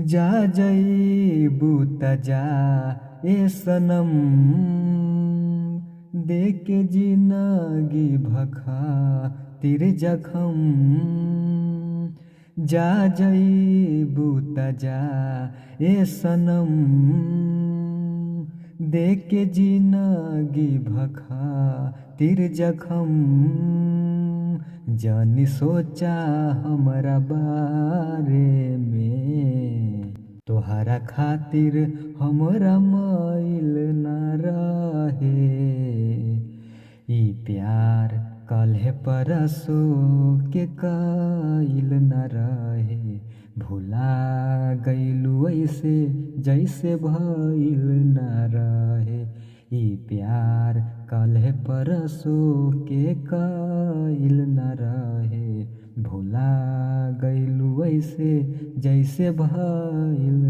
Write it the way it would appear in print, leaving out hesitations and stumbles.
जा जईबू त जा ए सनम, देके जिंदगी भखातिर जखम। जा जईबू त जा ए सनम, देके जिंदगी भखातिर जखम। जानी सोचा हमरा बारे में, तोहरा खातिर हमरा माइल न रहे। ई प्यार कल्हे परसो के काइल न रहे। भुला गइलू ऐसे जैसे भइल न रहे। ई प्यार कल्हे परसो के काइल न रहे। भुला गइलू ऐसे जैसे भइल